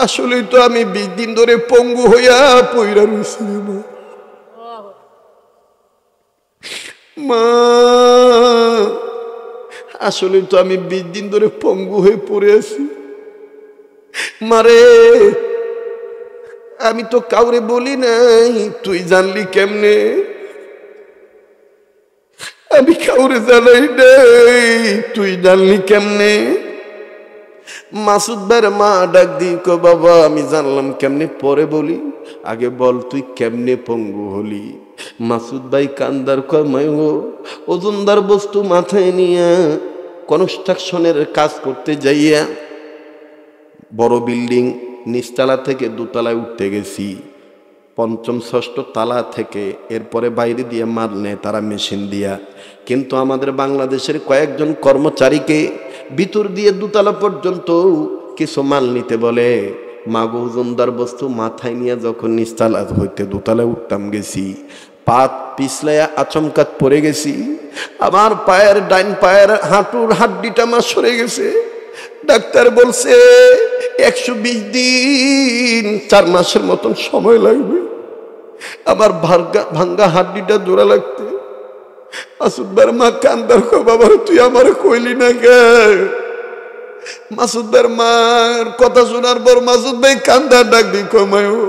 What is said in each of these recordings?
আসলে তো আমি 20 দিন ধরে পঙ্গু হইয়া পইরা রইছি মা। মা আসলে তো আমি 20 দিন ধরে পঙ্গু হয়ে পড়ে আছি মারে। আমি তো কাউরে বলি নাই, তুই জানলি কেমনে? আমি কাউরে জানাই নাই, তুই জানলি কেমনে? মাসুদ ভাইয়ের মা ডাক দি কো বাবা আমি জানলাম কেমনে? পরে বলি, আগে বল তুই কেমনে পঙ্গু হলি? মাসুদ ভাই কান্দার কয় মায়ো ওজনদার বস্তু মাথায় নিয়ে কনস্ট্রাকশনের কাজ করতে যাইয়া বড় বিল্ডিং নিচতলা থেকে দোতলায় উঠতে গেছি, পঞ্চম ষষ্ঠ তালা থেকে, এরপরে বাইরে দিয়ে মাল নেয় তারা মেশিন দিয়া। কিন্তু আমাদের বাংলাদেশের কয়েকজন কর্মচারীকে ভিতর দিয়ে দোতলা পর্যন্ত কিছু মাল নিতে বলে। মাগো ওজনদার বস্তু মাথায় নিয়ে যখন নিচতলা হইতে দোতলায় উঠতাম গেছি, পাত পিছলাইয়া আচমকাত পড়ে গেছি। আমার পায়ের ডাইন পায়ের হাঁটুর হাড্ডিটা আমার সরে গেছে। ডাক্তার বলছে 120 দিন 4 মাসের মতন সময় লাগবে আমার ভাঙ্গা হাড্ডিটা জোড়া লাগতে। মাসুদ ভাইয়ের মা কান্দার কো বাবা তুই আমার কইলি না গে? মাসুদ ভাইয়ের মার কথা শোনার পর মাসুদ ভাই কান্দার ডাক দি কমায়ও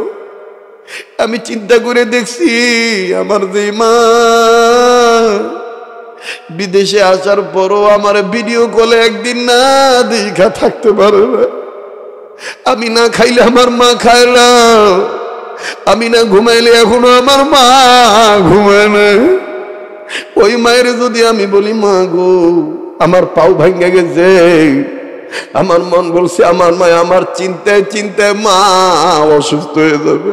আমি চিন্তা করে দেখছি আমার যে মা বিদেশে আসার পরও আমার ভিডিও কলে একদিন না দেখা থাকতে পারে না। আমি না খাইলে আমার মা খায় না, আমি না ঘুমাইলে এখনো আমার মা ঘুমায় না। ওই মায়ের যদি আমি বলি মা গো আমার পাও ভাঙ্গে গেছে, আমার মন বলছে আমার মা আমার চিন্তায় চিন্তায় মা অসুস্থ হয়ে যাবে।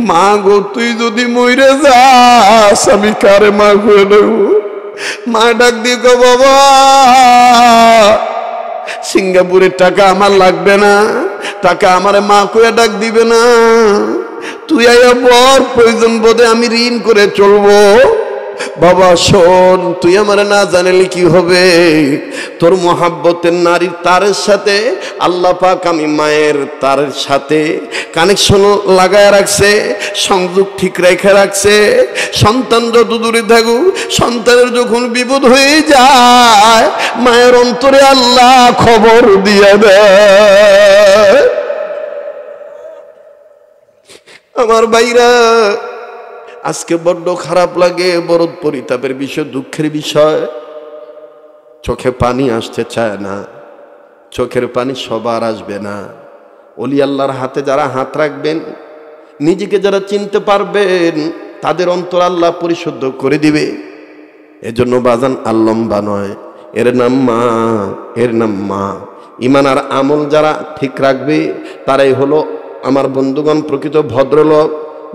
মা গো তুই যদি মরে যাস আমি কারে মা করে নেব? মা ডাক দিয়ে গো বাবা সিঙ্গাপুরের টাকা আমার লাগবে না, টাকা আমার মা কয়ে ডাক দিবে না, তুই আয়া পর প্রয়োজন বোধে আমি ঋণ করে চলবো। বাবা শোন তুই আমার না জানলে কি হবে? তোর মোহাব্বতের নারীর তারের সাথে আল্লাহ পাক আমি মায়ের তারের সাথে কানেকশন লাগায় রাখছে, সংযোগ ঠিক রেখে রাখছে। সন্তান যত দূরে থাকুক, সন্তানের যখন বিপদ হয়ে যায় মায়ের অন্তরে আল্লাহ খবর দিয়ে দেয়। আমার ভাইরা আজকে বড্ড খারাপ লাগে, বড় পরিতাপের বিষয়, দুঃখের বিষয়। চোখে পানি আসতে চায় না, চোখের পানি সবার আসবে না। ওলি আল্লাহর হাতে যারা হাত রাখবেন, নিজেকে যারা চিনতে পারবেন তাদের অন্তর আল্লাহ পরিশুদ্ধ করে দিবে। এজন্য বাজান আর লম্বা নয়, এর নাম মা, এর নাম মা। ইমান আর আমল যারা ঠিক রাখবে তারাই হলো আমার বন্ধুগণ প্রকৃত ভদ্রলোক।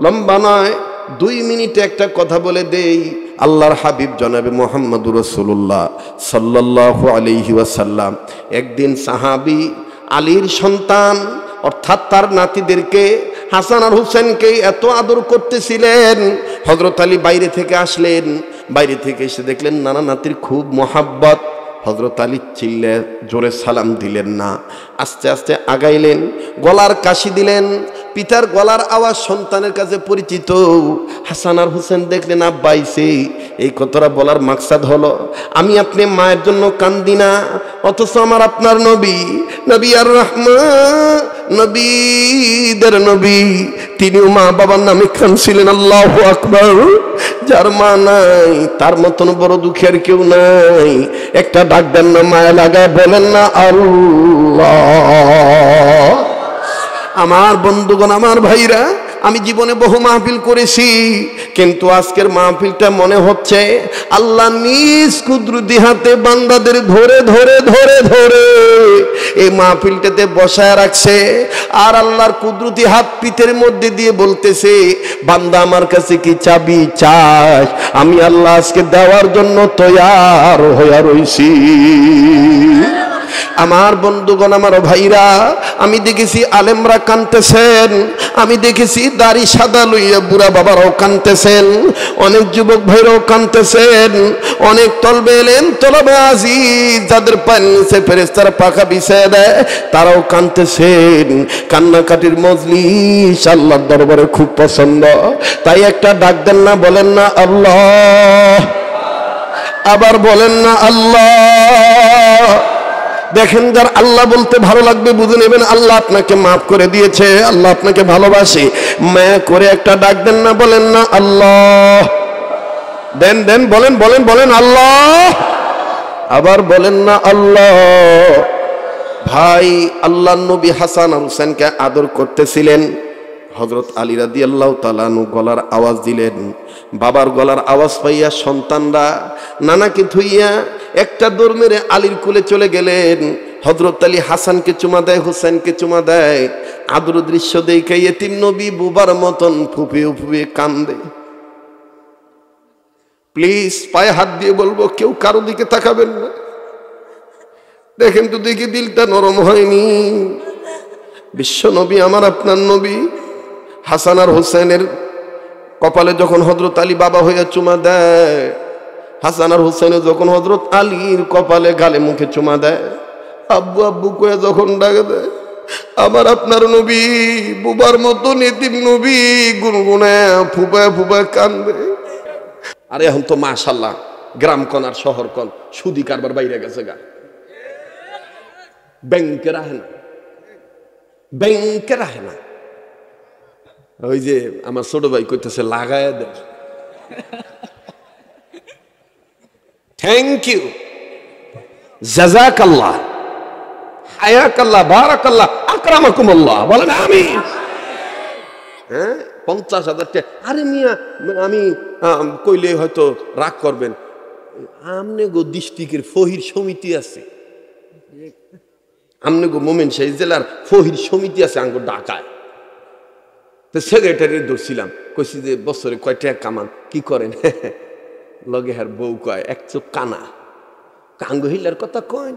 লম্বা নয়, 2 মিনিটে একটা কথা বলে দেই। আল্লাহর হাবিব জনাবে মুহাম্মদুর রাসূলুল্লাহ সাল্লাল্লাহু আলাইহি ওয়াসাল্লাম একদিন সাহাবী আলীর সন্তান অর্থাৎ তার নাতিদেরকে হাসান আর হুসেনকে এত আদর করতেছিলেন। হযরত আলী বাইরে থেকে আসলেন, বাইরে থেকে এসে দেখলেন নানা নাতির খুব মোহাব্বত। হযরত আলী চিল্লে জোরে সালাম দিলেন না, আস্তে আস্তে আগাইলেন, গলার কাশি দিলেন। পিতার গলার আওয়াজ সন্তানের কাছে পরিচিত। হাসান আর হুসেন দেখলেন আব্বা আইছে। এই কথাটা বলার মাকসাদ হলো আমি আপনি মায়ের জন্য কান্দি না, অথচ আমার আপনার নবী, নবী আর রহমান, নবীদের নবী, তিনিও মা বাবার নামে কাঁদছিলেন। আল্লাহু আকবার। যার মা নাই তার মতন বড় দুঃখের কেউ নাই। একটা ডাক দেন না, মায়া লাগায় বলেন না আল্লাহ। আমার বন্ধুগণ, আমার ভাইরা, আমি জীবনে বহু মাহফিল করেছি, কিন্তু আজকের মাহফিলটা মনে হচ্ছে আল্লাহ নিজ কুদরতি হাতে বান্দাদের ধরে ধরে ধরে ধরে এই মাহফিলটাতে বসায় রাখছে। আর আল্লাহর কুদরতি হাত পিঠের মধ্যে দিয়ে বলতেছে বান্দা আমার কাছে কি চাবি চাস? আমি আল্লাহ আজকে দেওয়ার জন্য তৈয়ার হয়ে রইছি। আমার বন্ধুগণ, আমার ভাইরা, আমি দেখেছি আলেমরা কাঁদতেছেন, আমি দেখেছি দাড়ি সাদা লইয়া বুড়া বাবারাও কাঁদতেছেন, অনেক যুবক ভাইরাও কাঁদতেছেন, অনেক তলবে এলেন তলবে আজিজ যাদের পায়ের নিচে ফেরেশতারা পাখা বিছায় দেয় তারাও কাঁদতেছেন। কান্নাকাটির মজলিস আল্লাহর দরবারে খুব পছন্দ। তাই একটা ডাক দেন না, বলেন না আল্লাহ, আবার বলেন না আল্লাহ। দেখেন যার আল্লাহ বলতে ভালো লাগবে বুঝে নেবেন আল্লাহ আপনাকে মাফ করে দিয়েছে, আল্লাহ আপনাকে ভালোবাসে। মায়া করে একটা ডাক দেন না, বলেন না আল্লাহ। দেন দেন, বলেন বলেন বলেন আল্লাহ, আবার বলেন না আল্লাহ। ভাই আল্লাহ নবী হাসান আর হুসেনকে আদর করতেছিলেন। হযরত আলী রাদিয়াল্লাহু তাআলা আনহু গলার আওয়াজ দিলেন। বাবার গলার আওয়াজ পাইয়া সন্তানরা নানাকে ধুইয়া একটা দৌড় মেরে আলীর কোলে চলে গেলেন। হযরত আলী হাসানকে চুমা দেয়, হুসেনকে চুমা দেয়। আদর দৃশ্য দেখে ইতিম নবী বুবার মতন ফুপিয়ে ফুপিয়ে কান্দে। প্লিজ পায়ে হাত দিয়ে বলবো কেউ কারো দিকে তাকাবেন না। দেখেন তো দেখি দিলটা নরম হয়নি। বিশ্ব নবী আমার আপনার নবী হাসান আর হুসেনের কপালে যখন হযরত আলী বাবা হইয়া চুমা দেয়, হাসান আর হুসেন যখন হযরত আলীর কপালে গালে মুখে চুমা দেয়, আব্বু আব্বু কয়ে যখন ডাকে দেয়, আমার আপনার নবী বুবার মতো এতিম নবী গুনগুনায় ফুপায় ফুপায় কান্দে। আরে এখন তো মাশাআল্লাহ গ্রাম কন আর শহর কন সুদি কারবার বাইরে গেছে গা। ব্যাংকে রাখে না, ব্যাংকে রাখে না। ওই যে আমার ছোট ভাই কইতেছে লাগায় দে। থ্যাংক ইউ, জাযাকাল্লাহ, হায়াকাল্লাহ, বারাকাল্লাহ, আকরামাকুমুল্লাহ, বলেন আমিন। হ্যাঁ 50,000 টাকা। আরে মিয়া আমি কইলে হয়তো রাগ করবেন, আমনে গো ডিস্ট্রিক্টের ফহির সমিতি আছে, আমনে গো মোমেনশাহী জেলার ফহির সমিতি আছে আঙ্গো ঢাকায়। তো সেক্রেটারি ধরছিলাম, কইছি যে বছরে কয় টাকা কামান, কি করেন? লগে হার বউ কয় এক চোখ কানা, কাঙ্গো হিলার কথা কয়।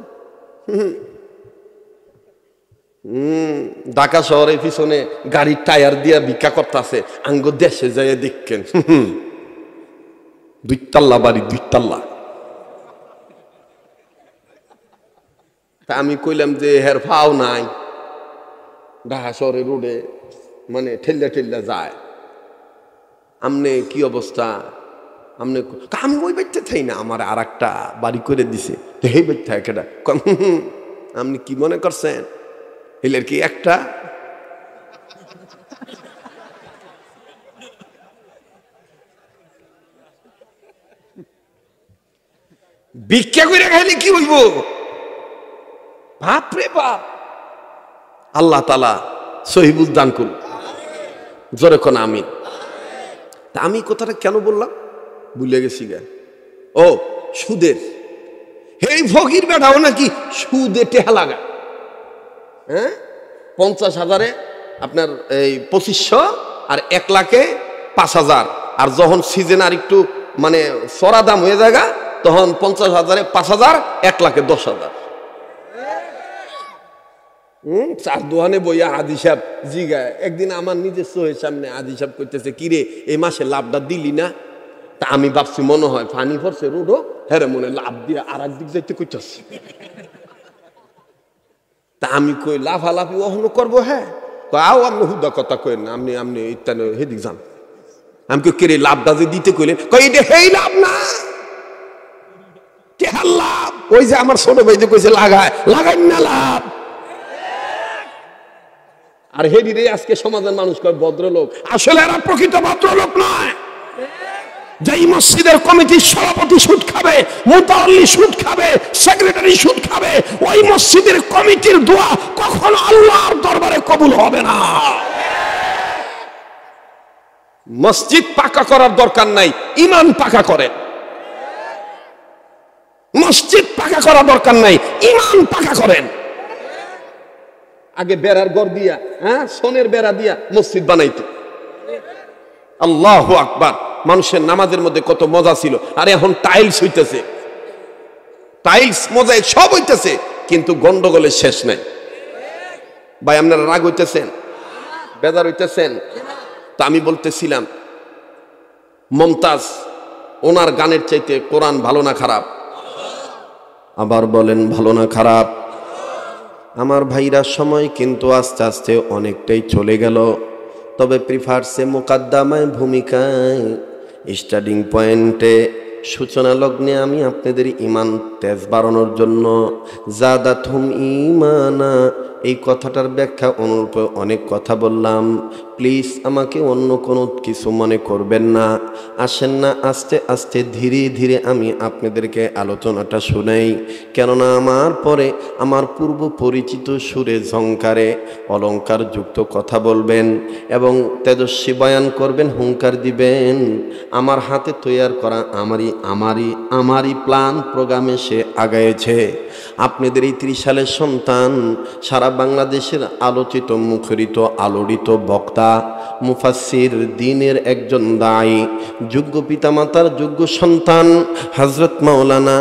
ঢাকা শহরের পিছনে গাড়ির টায়ার দিয়া ভিক্ষা করতেছে, আঙ্গো দেশে যাইয়া দেখেন 2 তল্লা বাড়ি, 2 তল্লা। তা আমি কইলাম যে হের ফাও নাই, ঢাকা শহরের রোডে মানে ঠেল্লা ঠেল্লা যায়, আমনে কি অবস্থা? আমনে আমি ওই বাচ্চা থাই না, আমার আর একটা বাড়ি করে দিছে, তো এই বাচ্চা একটা আপনি কি মনে করছেন হিলের কি একটা? ভিক্ষা করে খাইলে কি হইব? বাপরে বাপ, আল্লাহ তাআলা সহিবুল দান করুন, জোরে কোন আমিন। তা আমি কথাটা কেন বললাম ভুলে গেছি গা। ও সুদের, এই ফকির বেটাও নাকি সুদে টেহা লাগা। হ্যাঁ 50,000-এ আপনার এই 2500 আর 1 লাখে 5,000। আর যখন সিজন আর একটু মানে সরা দাম হয়ে যায় তখন 50,000-এ 5,000, 1 লাখে 10,000। চার দোকানে বইয়া আদি সাহেব জিগায় একদিন আমার নিজের চোখের সামনে আদি সাহেব করতেছে, কিরে এই মাসে লাভটা দিলি না? তা আমি ভাবছি মনে হয় পানি পড়ছে রোডও, হ্যাঁ মনে লাভ দিয়ে আর একদিক যাইতে করতেছি। তা আমি কই লাফালাফি ওহনো করবো? হ্যাঁ আও আপনি হুদা কথা কইেন না, আপনি আপনি ইত্যাদি হেদিক যান। আমি কই কিরে লাভটা যে দিতে কইলেন, কই এটা হেই লাভ না, কে লাভ? ওই যে আমার ছোট ভাই যে কইছে লাগায়, লাগাই না লাভ। আর হেডিরে আজকে সমাজের মানুষ কয় ভদ্রলোক, আসলে এরা প্রকৃত ভদ্রলোক নয়। যেই মসজিদের কমিটির সভাপতি সুদ খাবে, মুতাল্লি সুদ খাবে, সেক্রেটারি সুদ খাবে, ওই মসজিদের কমিটির দোয়া কখনো আল্লাহর দরবারে কবুল হবে না। মসজিদ পাকা করার দরকার নাই, ঈমান পাকা করেন। মসজিদ পাকা করার দরকার নাই, ঈমান পাকা করেন। আগে বেড়ার ঘর দিয়া, হ্যাঁ সোনের বেড়া দিয়া মসজিদ বানাইতো। আল্লাহু আকবার। মানুষের নামাজের মধ্যে কত মজা ছিল, আর এখন টাইলস হইতেছে, টাইলস মোজাইক সব হইতেছে, কিন্তু গন্ডগোলের শেষ নাই। ভাই আপনারা রাগ হইতেছেন? বেজার হইতেছেন? তা আমি বলতেছিলাম মমতাজ ওনার গানের চাইতে কোরআন ভালো না খারাপ? আবার বলেন ভালো না খারাপ? আমার ভাইরা সময় কিন্তু আস্তে আস্তে অনেকটাই চলে গেল। তবে প্রিফার্সে মোকাদ্দামায় ভূমিকায় স্টার্টিং পয়েন্টে সূচনা লগ্নে আমি আপনাদের ইমান তেজ বাড়ানোর জন্য জাদাতুহুম ঈমানা এই কথাটার ব্যাখ্যা অনুরূপে অনেক কথা বললাম। প্লিজ আমাকে অন্য কোনো কিছু মনে করবেন না। আসেন না আস্তে আস্তে ধীরে ধীরে আমি আপনাদেরকে আলোচনাটা শোনাই, কেননা আমার পরে আমার পূর্ব পরিচিত সুরে ঝংকারে অলংকার যুক্ত কথা বলবেন এবং তেজস্বী বয়ান করবেন, হুঙ্কার দিবেন। আমার হাতে তৈয়ার করা আমারই প্ল্যান প্রোগ্রামে সে আগাইছে। আপনাদের এই 30 সালের সন্তান, সারা বাংলাদেশের আলোচিত মুখরিত আলোড়িত বক্তা, মুফাসসির, দ্বীনের একজন দায়ী, যোগ্য পিতামাতার যোগ্য সন্তান হযরত মাওলানা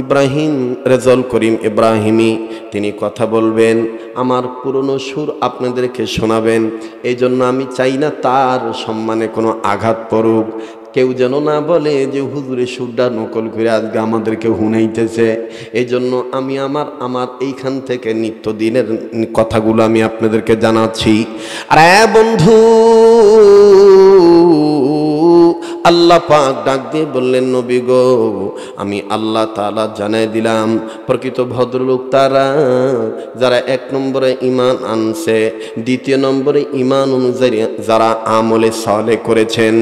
ইব্রাহিম রেজাউল করিম ইব্রাহিমী তিনি কথা বলবেন। আমার পুরনো সুর আপনাদেরকে শোনাবেন। এই জন্য আমি চাই না তার সম্মানে কোনো আঘাত পড়ুক। কেউ যেন না বলে যে হুজুরের সুরটা নকল করে আজকে আমাদেরকে হুনাইতেছে। এই জন্য আমি আমার এইখান থেকে নিত্যদিনের কথাগুলো আমি আপনাদেরকে জানাচ্ছি। আর বন্ধু, আল্লাহ পাক ডাক দিয়ে বললেন, নবী গো, আমি আল্লাহ তাআলা জানাই দিলাম প্রকৃত ভদ্রলোক তারা যারা 1 নম্বরে ঈমান আনছে, 2 নম্বরে ঈমান অনুযায়ী যারা আমলে সালেহ করেছেন।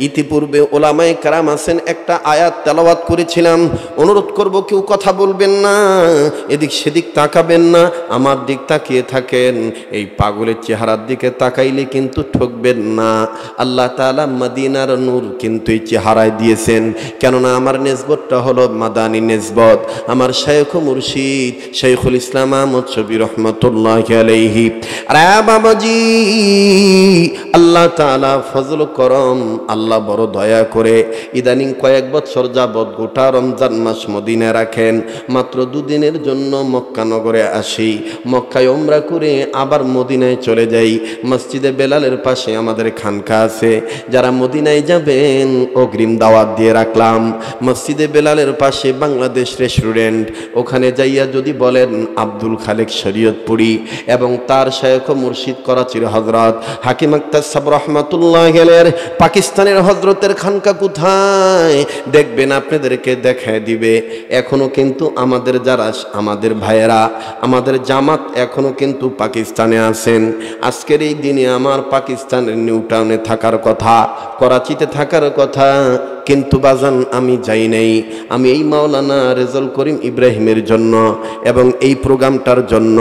ইতিপূর্বে ওলামায়ে কেরাম আছেন, একটা আয়াত তেলাওয়াত করেছিলাম। অনুরোধ করব কেউ কথা বলবেন না, এদিক সেদিক তাকাবেন না, আমার দিক তাকিয়ে থাকেন। এই পাগলের চেহারার দিকে তাকাইলে কিন্তু ঠকবেন না। আল্লাহ তাআলা মদিনার নূর কিন্তু এই চেহারায় দিয়েছেন, কেননা আমার নেসবতটা হলো মাদানী নেসবত। আমার শাইখ মুর্শিদ শাইখুল ইসলাম আহমদ শফি রহমাতুল্লাহি আলাইহি। আরে বাবাজি, আল্লাহ তাআলা ফজল করম, আল্লাহ বড় দয়া করে ইদানিং কয়েক বছর যাবৎ গোটা রমজান মাস মদিনায় রাখেন। মাত্র 2 দিনের জন্য মক্কা নগরে আসি, মক্কায় উমরা করে আবার মদিনায় চলে যাই। মসজিদে বেলালের পাশে আমাদের খানকা আছে, যারা মদিনায় যাবেন অগ্রিম দাওয়াত দিয়ে রাখলাম। মসজিদে বেলালের পাশে বাংলাদেশ রেস্টুরেন্ট, ওখানে যাইয়া যদি বলেন আব্দুল খালেক শরীয়তপুরি এবং তার শায়খ মুর্শিদ করাচির হযরত হাকিম আক্তার সাহেব রহমাতুল্লাহি আলাইহি পাকিস্তানের হযরতের খানকা কোথায় দেখবেন আপনাদেরকে দেখায় দিবে। এখনো কিন্তু আমাদের যারা আমাদের ভাইয়েরা, আমাদের জামাত এখনো কিন্তু পাকিস্তানে আছেন। আজকের এই দিনে আমার পাকিস্তানের নিউ টাউনে থাকার কথা, করাচিতে থাকার কথা, কিন্তু বাজান আমি যাই নাই। আমি এই মাওলানা রেজাউল করিম ইব্রাহিমের জন্য এবং এই প্রোগ্রামটার জন্য,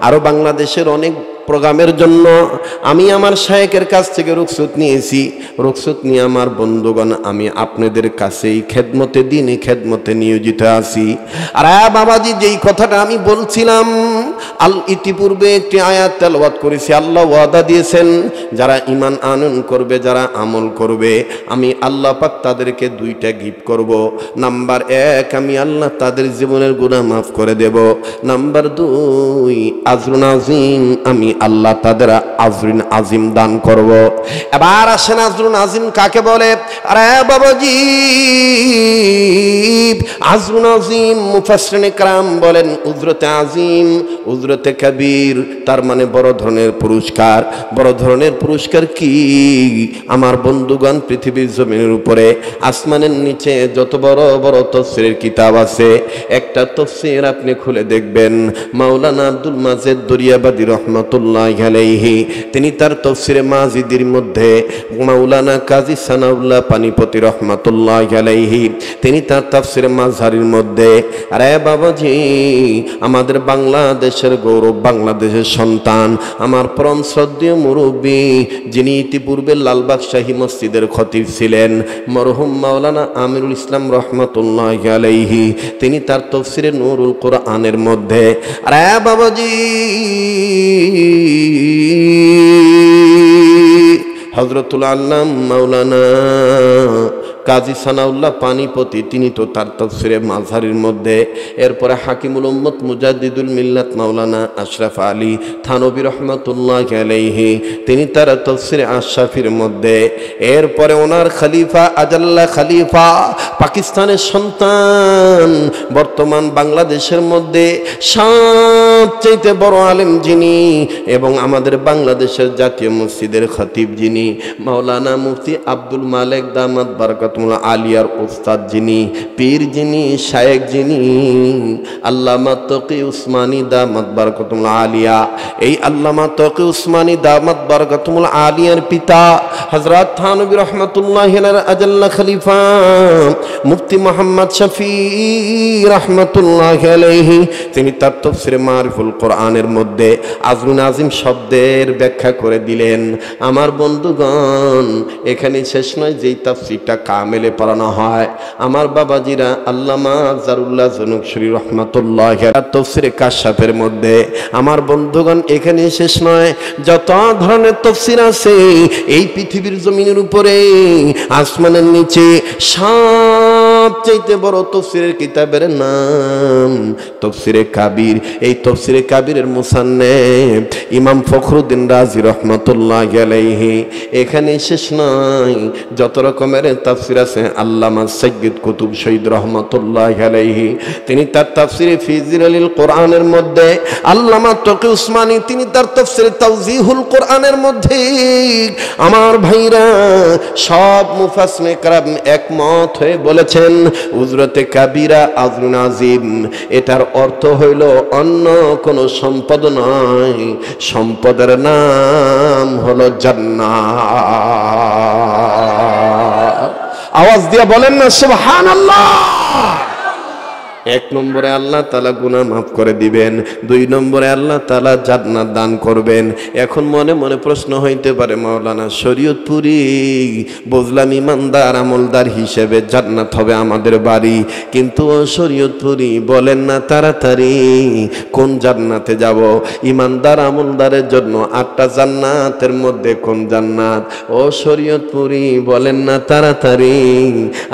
আরও বাংলাদেশের অনেক প্রোগ্রামের জন্য আমি আমার শায়েখের কাছ থেকে রুখসত নিয়েছি। রুখসত নিয়ে আমার বন্ধুগণ আমি আপনাদের কাছেই খেদমতে দিনে খেদমতে নিয়োজিত আছি। আর বাবাজি, যেই কথাটা আমি বলছিলাম, ইতিপূর্বে একটি আয়াত তেলাওয়াত করেছি। আল্লাহ ওয়াদা দিয়েছেন যারা ঈমান আনয়ন করবে, যারা আমল করবে, আমি আল্লাহ পাক তাদেরকে 2টা গিফট করব। নাম্বার 1, আমি আল্লাহ তাদের জীবনের গুনাহ মাফ করে দেব। নাম্বার 2, আজরুন আজিম, আমি আল্লাহ তাদের আজরুন আজিম দান করব। এবার আসেন আজরুন আজিম কাকে বলে? আরে বাবাজি, আজরুন আজিম মুফাসসিরিনে کرام বলেন উজরতে আজিম, উজরতে কবির, তার মানে বড় ধরনের পুরস্কার। বড় ধরনের পুরস্কার কি? আমার বন্ধুগণ, পৃথিবীর জমিনের উপরে আসমানের নিচে যত বড় বড় তাফসীরের কিতাব আছে, একটা তাফসীর আপনি খুলে দেখবেন মাওলানা আব্দুল মাজেদ দরিয়াবাদী রহমাতুল্লাহি আলাইহি, তিনি তার তাফসীরে মাজিদির মধ্যে, মাওলানা কাজী সানাউল্লাহ পানিপতি রহমাতুল্লাহি আলাইহি, তিনি তার তাফসীরে মাযহারির মধ্যে। আরে বাবাজি, আমাদের বাংলাদেশের গৌরব, বাংলাদেশের সন্তান, আমার পরম শ্রদ্ধেয় মুরব্বী, যিনি ইতিপূর্বে লালবাগ শাহী মসজিদের খতিব ছিলেন, মরহুম মাওলানা আমিরুল ইসলাম রহমাতুল্লাহি আলাইহি, তিনি তার তাফসীরে নূরুল কোরআনের মধ্যে, আরে বাবাজি, হযরতুল আল্লাম মাওলানা কাজী সানাউল্লাহ পানিপতি, তিনি তো তার তাফসিরে মাঝহারির মধ্যে। এরপরে হাকিমুল উম্মত মুজাদ্দিদুল মিল্লাত মাওলানা আশরাফ আলী থানবী রহমাতুল্লাহি আলাইহি, তিনি তার তাফসিরে আশরাফির মধ্যে। এরপরে ওনার খলিফা আজাল্লা খলিফা, পাকিস্তানের সন্তান, বর্তমান বাংলাদেশের মধ্যে সবচেয়ে বড় আলেম যিনি এবং আমাদের বাংলাদেশের জাতীয় মসজিদের খতিব যিনি, মাওলানা মুফতি আব্দুল মালেক দামাত বারাকাতুল্লাহ আলিয়ার উস্তাদ যিনি, পীর যিনি, শায়েখ যিনি, আল্লামা তকি উসমানী দামাত বারাকাতুল্লাহ আলিয়া। এই আল্লামা তকি উসমানী দামাত বারাকাতুল্লাহ আলিয়ার পিতা হযরত থানবী রাহমাতুল্লাহি আলাইহি আজাল্লা খলিফা মুফতি মুহাম্মদ শফি রাহমাতুল্লাহি আলাইহি, তিনি তার তাফসিরে মারিফুল কোরআনের মধ্যে আজরুন আজিম শব্দের ব্যাখ্যা করে দিলেন। আমার বন্ধুগণ, এখানে শেষ নয়, যেই তাফসিরটা কামেলে পড়ানো হয়। আমার বাবাজিরা আল্লামা জারুল্লাহ জনকশরী রাহমাতুল্লাহি আলাইহি তাফসিরে কাশফের মধ্যে, আমার বন্ধুগণ এখানে শেষ নয়, যত ধরনের তাফসির আছে এই পৃথিবীর জমিনের উপরে আসমানের নিচে সবচেয়ে বড় তাফসিরের কিতাবের নাম তাফসিরে কাবির। এই তাফসিরে কাবিরের মুসান্নিফ ইমাম ফখরুদ্দিন রাজি রাহমাতুল্লাহি আলাইহি। এখানে শেষ নয়, যত রকমের তাফসির আছে আল্লামা সাইয়্যিদ কুতুব শহীদ রাহমাতুল্লাহি আলাইহি, তিনি তার তাফসিরে ফি জিলালিল কোরআনের মধ্যে, আল্লামা তকি উসমানী তিনি তার তাফসিরে তাওজিহুল কোরআনের মধ্যে, আমার ভাইরা সব মুফাসসিরিনে কেরাম একমত হয়ে বলেছেন উজরতে কাবিরা আজরুন আজিম, এটার অর্থ হইল অন্য কোনো সম্পদ নয়, সম্পদের নাম হলো জান্নাত। আওয়াজ দিয়ে বলেন না সুবহানাল্লাহ। এক নম্বরে আল্লাহ তাআলা গুনাহ মাফ করে দিবেন, দুই নম্বরে আল্লাহ তাআলা জান্নাত দান করবেন। এখন মনে মনে প্রশ্ন হইতে পারে, মাওলানা শরীয়তপুরি বুঝলাম ইমানদার আমলদার হিসেবে জান্নাত হবে আমাদের বাড়ি, কিন্তু ও শরীয়তপুরি বলেন না তাড়াতাড়ি কোন জান্নাতে যাব? ইমানদার আমলদারের জন্য 8টা জান্নাতের মধ্যে কোন জান্নাত? ও শরীয়তপুরি বলেন না তাড়াতাড়ি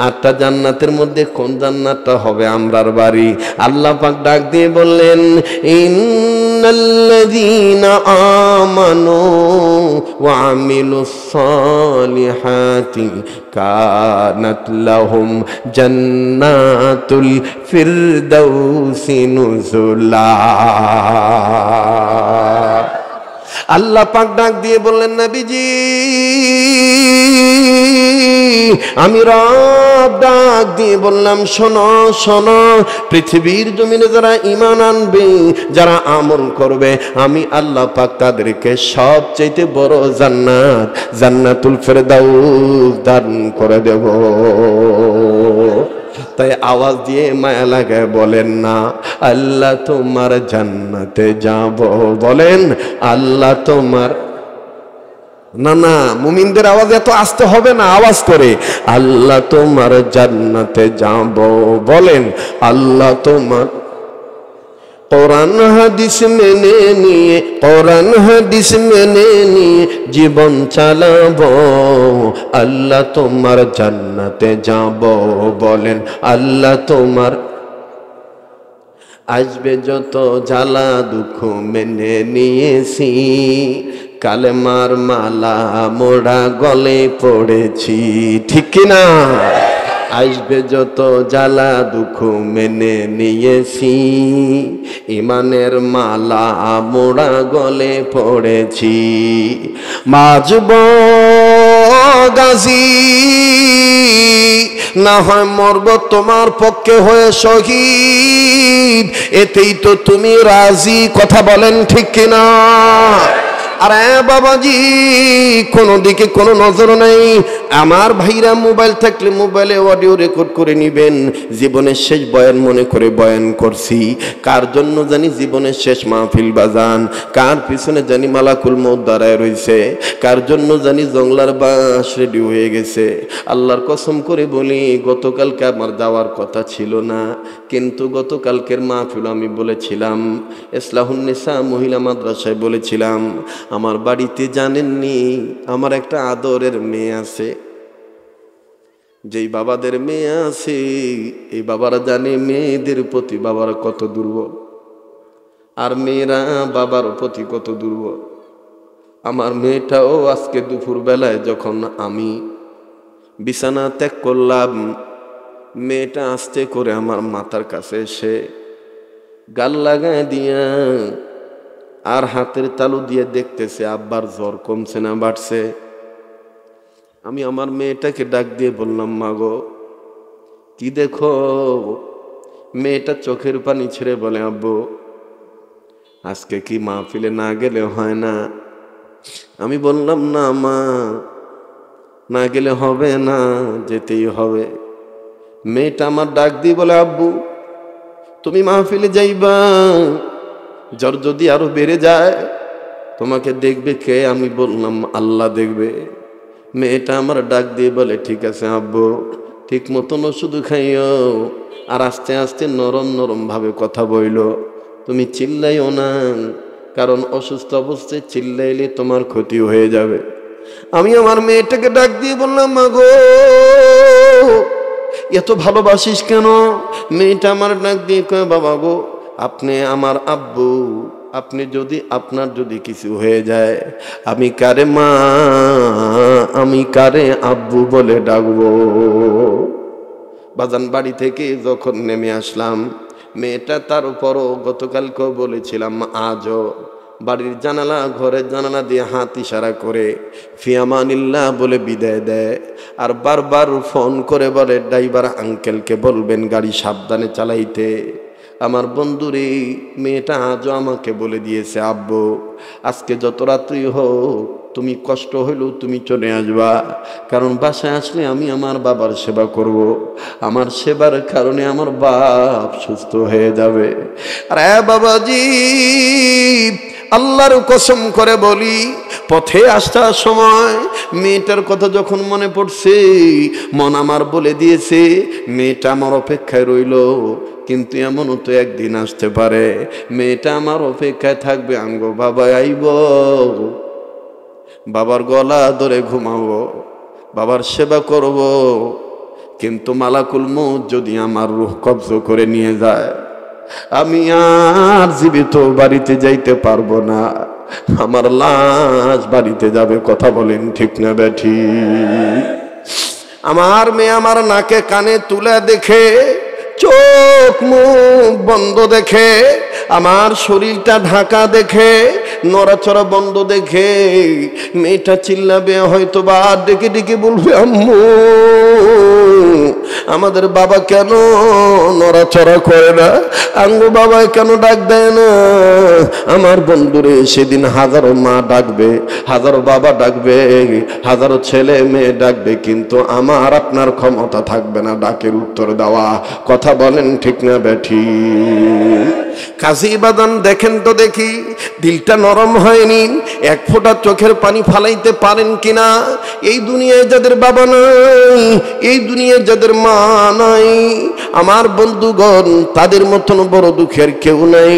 8টা জান্নাতের মধ্যে কোন জান্নাতটা হবে আমরার বাড়ি? আল্লাহ পাক ডাক দিয়ে বললেন, ইন্নাল্লাযীনা আমানু ওয়া আমিলুস সালিহাতি কানাত লাহুম জান্নাতুল ফিরদাউসি নুজুলা। আল্লাহ পাক ডাক দিয়ে বললেন, নবীজি আমি রব ডাক দিয়ে বললাম, শোনো শোনো, পৃথিবীর জমিনে যারা ঈমান আনবে, যারা আমল করবে, আমি আল্লাহ পাক তাদেরকে সবচেয়ে বড় জান্নাত, জান্নাতুল ফেরদাউস দান করে দেব। তাই আওয়াজ দিয়ে মায়া লাগায় বলেন না আল্লাহ তোমার জান্নাতে যাব, বলেন আল্লাহ তোমার। না না, মুমিনদের আওয়াজ এত আসতে হবে না, আওয়াজ করে আল্লাহ তোমার জান্নাতে যাব, বলেন আল্লাহ তোমার। কোরআন হাদিস মেনে নিয়ে, কোরআন হাদিস মেনে নিয়ে জীবন চালাবো, আল্লাহ তোমার জান্নাতে যাব, বলেন আল্লাহ তোমার। আসবে যত জ্বালা দুঃখ মেনে নিয়েছি, কালেমার মালা মোড়া গলে পড়েছি, ঠিক কিনা? আসবে যত জ্বালা দুঃখ মেনে নিয়েছি, ইমানের মালা মোড়া গলে পড়েছি। মাজব গাজী না হয় মরব তোমার পক্ষে হয়ে শহীদ, এতেই তো তুমি রাজি, কথা বলেন ঠিক কিনা? আরে বাবাজি, কোনো দিকে কোনো নজর নেই। আমার ভাইরা মোবাইল থাকলে মোবাইলে অডিও রেকর্ড করে নেবেন। জীবনের শেষ বয়ান মনে করে বয়ান করছি, কার জন্য জানি জীবনের শেষ মাহফিল বাজান, কার পিছনে জানি মালাকুল মউত দাঁড়ায় রয়েছে, কার জন্য জানি জংলার বাঁশ রেডি হয়ে গেছে। আল্লাহর কসম করে বলি, গতকালকে আমার যাওয়ার কথা ছিল না, কিন্তু গতকালকের মাহফিল আমি বলেছিলাম, ইসলাহুন্নিসা মহিলা মাদ্রাসায় বলেছিলাম, আমার বাড়িতে জানেননি আমার একটা আদরের মেয়ে আছে, যেই বাবাদের মেয়ে আছে এই বাবারা জানে মেয়েদের প্রতি বাবারা কত দুর্বল, আর মেয়েরা বাবার প্রতি কত দুর্বল। আমার মেয়েটাও আজকে দুপুর বেলায় যখন আমি বিছানা ত্যাগ করলাম, মেয়েটা আস্তে করে আমার মাথার কাছে এসে গাল লাগায় দিয়া আর হাতের তালু দিয়ে দেখতেছে আব্বার জ্বর কমছে না বাড়ছে। আমি আমার মেয়েটাকে ডাক দিয়ে বললাম, মা গো কি দেখো? মেয়েটা চোখের পানি ছেড়ে বলে, আব্বু আজকে কি মাহফিলে না গেলে হয় না? আমি বললাম, না মা, না গেলে হবে না, যেতেই হবে। মেয়েটা আমার ডাক দিয়ে বলে, আব্বু তুমি মাহফিলে যাইবা, জ্বর যদি আরো বেড়ে যায় তোমাকে দেখবে কে? আমি বললাম, আল্লাহ দেখবে। মেয়েটা আমার ডাক দিয়ে বলে, ঠিক আছে আব্বু, ঠিক মতন ওষুধ খাইও, আর আস্তে আস্তে নরম নরম ভাবে কথা বইল। তুমি চিল্লাইও না, কারণ অসুস্থ অবস্থায় চিল্লাইলে তোমার ক্ষতি হয়ে যাবে। আমি আমার মেয়েটাকে ডাক দিয়ে বললাম, মা গো এত ভালোবাসিস কেন? মেয়েটা আমার ডাক দিয়ে কয়, বাবা গো আপনি আমার আব্বু, আপনি যদি আপনার যদি কিছু হয়ে যায় আমি কারে মা, আমি কারে আব্বু বলে ডাকবো? বাজান বাড়ি থেকে যখন নেমে আসলাম, মেয়েটা তার উপরও গতকালকেও বলেছিলাম আজও বাড়ির জানালা, ঘরের জানালা দিয়ে হাত ইশারা করে ফিয়ামানিল্লাহ বলে বিদায় দেয়, আর বারবার ফোন করে বলে ড্রাইভার আঙ্কেলকে বলবেন গাড়ি সাবধানে চালাইতে। আমার বন্ধুরে মেয়েটা আজও আমাকে বলে দিয়েছে, আব্বু আজকে যত রাত্রি হোক তুমি কষ্ট হইলেও তুমি চলে আসবা, কারণ বাসায় আসলে আমি আমার বাবার সেবা করব, আমার সেবার কারণে আমার বাপ সুস্থ হয়ে যাবে। আরে বাবাজি আল্লাহর কসম করে বলি, পথে আসার সময় মেয়েটার কথা যখন মনে পড়ছে, মন আমার বলে দিয়েছে মেয়েটা আমার অপেক্ষায় রইল, কিন্তু এমনও তো একদিন আসতে পারে মেয়েটা আমার অপেক্ষায় থাকবে, আঙ্গো বাবা আইব, বাবার গলা ধরে ঘুমাবো, বাবার সেবা করব, কিন্তু মালাকুল মউত যদি আমার রূহ কবজ করে নিয়ে যায় আমি আর জীবিত বাড়িতে যাইতে পারবো না, আমার লাশ বাড়িতে যাবে। কথা বলেন ঠিক না বেঠি? আমার মেয়ে আমার নাকে কানে তুলে দেখে, চোখ মুখ বন্ধ দেখে, আমার শরীরটা ঢাকা দেখে, নড়াচড়া বন্ধ দেখে মেয়েটা চিল্লাবে, হয়তো বা ডেকে ডেকে বলবে, আম্মু আমাদের বাবা কেন নড়াচড়া করে না, আঙ্গু বাবা কেন ডাক দেয় না? আমার বন্ধুরে সেদিন হাজারো মা ডাকবে, হাজারো বাবা ডাকবে, হাজারো ছেলে মেয়ে ডাকবে, কিন্তু আমার আপনার ক্ষমতা থাকবে না ডাকের উত্তর দেওয়া। কথা বলেন ঠিক না বেঠি? কাজী বাদান দেখেন তো দেখি দিলটা নরম হয়নি, এক ফোঁটা চোখের পানি ফালাইতে পারেন কিনা? এই দুনিয়ায় যাদের বাবা নাই, এই দুনিয়ায় যাদের মা নাই, আমার বন্ধুগণ তাদের মতন বড় দুঃখের কেউ নাই।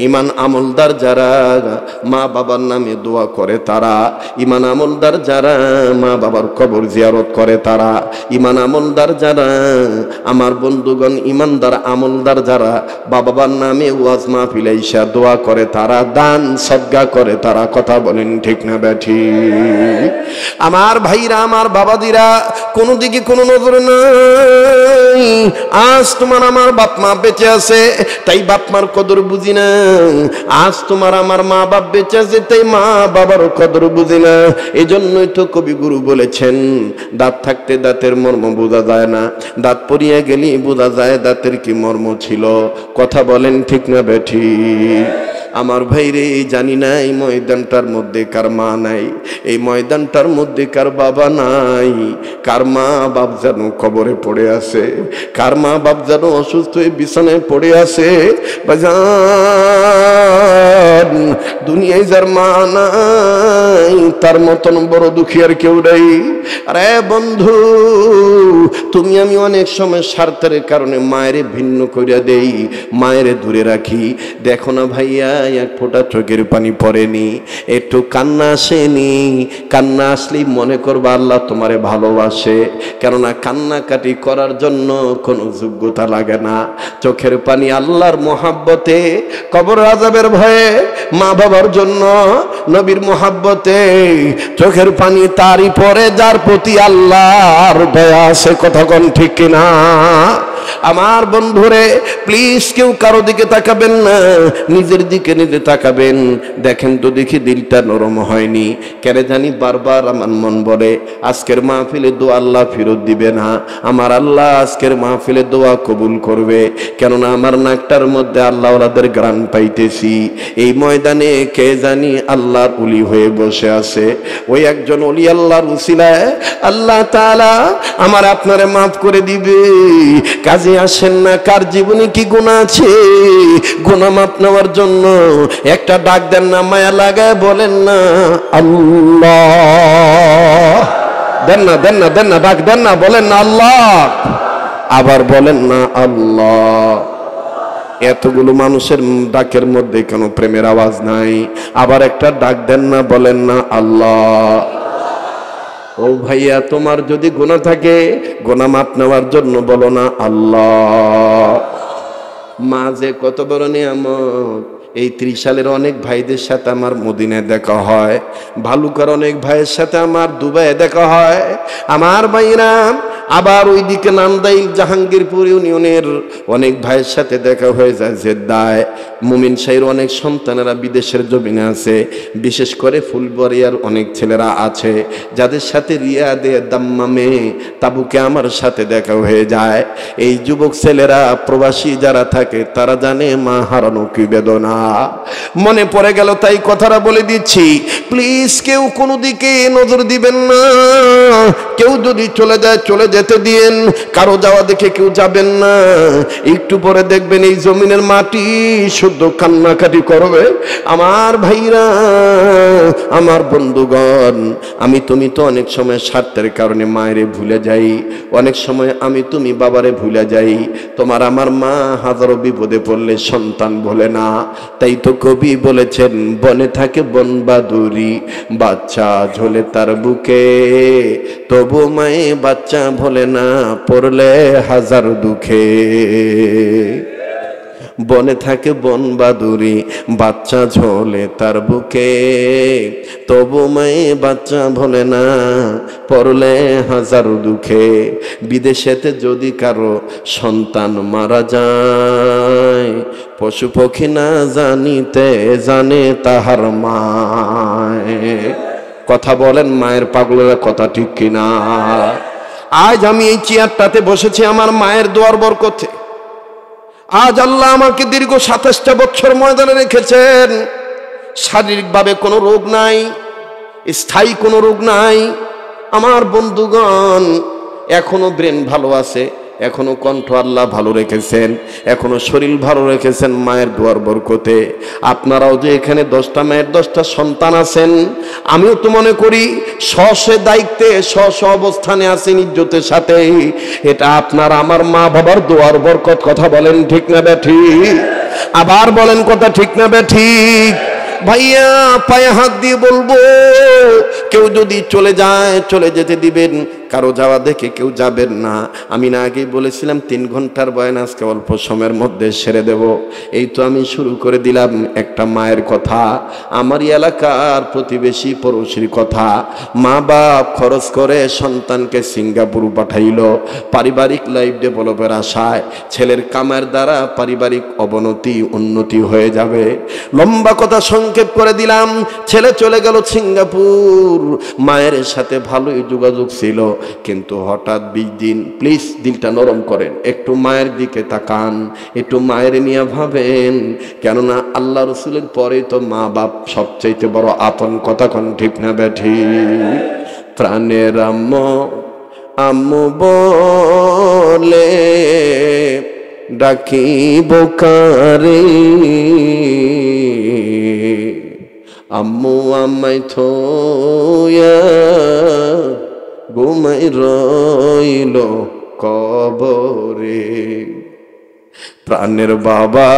ইমান আমলদার যারা মা বাবার নামে দোয়া করে তারা, ইমান আমলদার যারা মা বাবার কবর জিয়ারত করে তারা, ইমান আমলদার যারা আমার বন্ধুগণ ইমানদার আমলদার যারা বাবার নামে ওয়াজ মাহফিলে আইসা দোয়া করে তারা, দান সদকা করে তারা। কথা বলেন ঠিক না বেঠি? আমার ভাইরা আমার বাবাদিরা কোনো দিকে কোনো নজর নাই। আজ তোমার আমার বাপ মা বেঁচে আছে তাই বাপ মার কদর বুঝি না, আজ তোমার আমার মা বাপ বেঁচে আছে তাই মা বাবার কদর বুঝি না। এই জন্যই তো কবিগুরু বলেছেন, দাঁত থাকতে দাঁতের মর্ম বোঝা যায় না, দাঁত পড়িয়া গেলি বোঝা যায় দাঁতের কি মর্ম ছিল। কথা বলেন ঠিক না বেঠি? আমার ভাইরে জানি না এই ময়দানটার মধ্যে কার মা নাই, এই ময়দানটার মধ্যে কার বাবা নাই, কার মা বাপ যেন কবরে পড়ে আছে, কার মা বাপ যেন অসুস্থ হয়ে বিছানায় পড়ে আছে। দুনিয়ায় যার মা নাই তার মতন বড় দুঃখী আর কেউ নাই। আরে বন্ধু, তুমি আমি অনেক সময় স্বার্থের কারণে মায়ের ভিন্ন করিয়া দেই, মায়ের দূরে রাখি। দেখো না ভাইয়া, এক ফোঁটা চোখের পানি পড়েনি, একটু কান্না আসেনি। কান্না আসলেই মনে করবা আল্লাহ তোমারে ভালোবাসে, কেননা কান্নাকাটি করার জন্য কোনো যোগ্যতা লাগে না। চোখের পানি আল্লাহর মোহাব্বতে, কবর আযাবের ভয়ে, মা বাবার জন্য, নবীর মোহাব্বতে চোখের পানি তারই পরে যার প্রতি আল্লাহর দয়া আছে। কথা কোন ঠিক কিনা? আমার বন্ধুরে প্লিজ কেউ কারো দিকে তাকাবেন না, নিজের দিকে নিজে তাকাবেন। দেখেন তো দেখি দিলটা নরম হয়নি কেন জানি বারবার আমার মন বলে আজকের মাহফিলে দোয়া আল্লাহ ফেরত দিবে না, আমার আল্লাহ আজকের মাহফিলে দোয়া কবুল করবে, কেননা আমার নাকটার মধ্যে আল্লাহ ওনাদের গ্রাণ পাইতেছি। এই ময়দানে কে জানি আল্লাহর ওলি হয়ে বসে আছে। ওই একজন ওলি আল্লাহর উসিলায় আল্লাহ তাআলা আমার আপনারে মাফ করে দিবে। কাজে আসেন না, কার জীবনে কি গুনাহ আছে, গুনাহ মাফ নেওয়ার জন্য একটা ডাক দেন না, মায়া লাগায় বলেন না আল্লাহ। দেন না দেন না দেন না, ডাক দেন না, বলেন না আল্লাহ, আবার বলেন না আল্লাহ। এতগুলো মানুষের ডাকের মধ্যে কোনো প্রেমের আওয়াজ নাই, আবার একটা ডাক দেন না, বলেন না আল্লাহ। ও ভাইয়া, তোমার যদি গুনাহ থাকে গুনাহ মাফ নেওয়ার জন্য বলো না আল্লাহ। মা যে কত বড় নিয়ামত। এই 30 সালের অনেক ভাইদের সাথে আমার মদিনায় দেখা হয়, ভালুকার অনেক ভাইয়ের সাথে আমার দুবাইয়ে দেখা হয়। আমার ভাইরা আবার ওইদিকে নান্দাইল জাহাঙ্গীরপুর ইউনিয়নের অনেক ভাইয়ের সাথে দেখা হয়ে যায় জেদ্দায়। মুমিন শাহীর অনেক সন্তানেরা বিদেশের জমিনে আছে, বিশেষ করে ফুলবাড়িয়ার অনেক ছেলেরা আছে যাদের সাথে রিয়াদে, দাম্মামে, তাবুকে আমার সাথে দেখা হয়ে যায়। এই যুবক ছেলেরা প্রবাসী যারা থাকে তারা জানে মা হারানো কি বেদনা। মনে পড়ে গেল তাই কথাটা বলে দিচ্ছি, প্লিজ কেউ কোনো দিকে নজর দিবেন না। কেউ যদি চলে যায় চলে যেতে দিয়েন, কারো যাওয়া দেখে কেউ যাবেন না। একটু পরে দেখবেন এই জমিনের মাটি শুদ্ধ কান্নাকাটি করবে। আমার ভাইরা, আমার বন্ধুগণ, আমি তুমি তো অনেক সময় স্বার্থের কারণে মায়েরে ভুলে যাই, অনেক সময় আমি তুমি বাবারে ভুলে যাই। তোমার আমার মা হাজারো বিপদে পড়লে সন্তান ভোলে না। তাই তো কবি বলেছেন, বনে থাকে বন বাদুরি, বাচ্চা ঝোলে তার বুকে, তবু মায়ে বাচ্চা ভোলে না, পড়লে হাজার দুঃখে। বনে থাকে বন বাদুরি, বাচ্চা ঝোলে তার বুকে, তবু মায়ে বাচ্চা ভোলে না, পড়লে হাজার দুঃখে। বিদেশেতে যদি কারো সন্তান মারা যায়, পশু পক্ষী না জানিতে জানে তাহার মায়। কথা বলেন মায়ের পাগলেরা, কথা ঠিক কিনা? আজ আমি এই চেয়ারটাতে বসেছি আমার মায়ের দোয়ার বরকতে। আজ আল্লাহ আমাকে দীর্ঘ 27টা বছর ময়দানে রেখেছেন। শারীরিকভাবে কোনো রোগ নাই, স্থায়ী কোনো রোগ নাই। আমার বন্ধুগণ, এখনো ব্রেন ভালো আছে, এখনো কণ্ঠ আল্লাহ ভালো রেখেছেন, এখনো শরীর ভালো রেখেছেন মায়ের দোয়ার বরকতে। আপনারাও যে এখানে 10টা মায়ের 10টা সন্তান আছেন, আমিও তো মনে করি স্ব দায়িত্বে স্ব অবস্থানে আছেন ইজ্জতের সাথে। এটা আপনার আমার মা বাবার দোয়ার বরকত। কথা বলেন ঠিক না বেঠিক? আবার বলেন কথা ঠিক না বেঠিক? ভাইয়া, পায়ে হাত দিয়ে বলবো, কেউ যদি চলে যায় চলে যেতে দিবেন, কারো যাওয়া দেখে কেউ যাবেন না। আমি না আগেই বলেছিলাম 3 ঘন্টার বয়ান আজকে অল্প সময়ের মধ্যে সেরে দেব। এই তো আমি শুরু করে দিলাম একটা মায়ের কথা, আমারই এলাকার প্রতিবেশী পড়োশির কথা। মা বাপ খরচ করে সন্তানকে সিঙ্গাপুর পাঠাইল পারিবারিক লাইফ ডেভেলপের আশায়। ছেলের কামার দ্বারা পারিবারিক অবনতি উন্নতি হয়ে যাবে। লম্বা কথা সংক্ষেপ করে দিলাম, ছেলে চলে গেল সিঙ্গাপুর। মায়ের সাথে ভালোই যোগাযোগ ছিল, কিন্তু হঠাৎ 20 দিন, প্লিজ দিলটা নরম করেন, একটু মায়ের দিকে তাকান, একটু মায়ের নিয়ে ভাবেন, কেননা আল্লাহ রসুলের পরে তো মা বাপ সবচাইতে বড় আপন। কথা কোন ঠিক না বেঠি? প্রাণের আম্মু আম্মু বলে ডাকিব কারে, আম্মু আমায় থইয়া ঘুমাই রইল কবরে। প্রাণের বাবা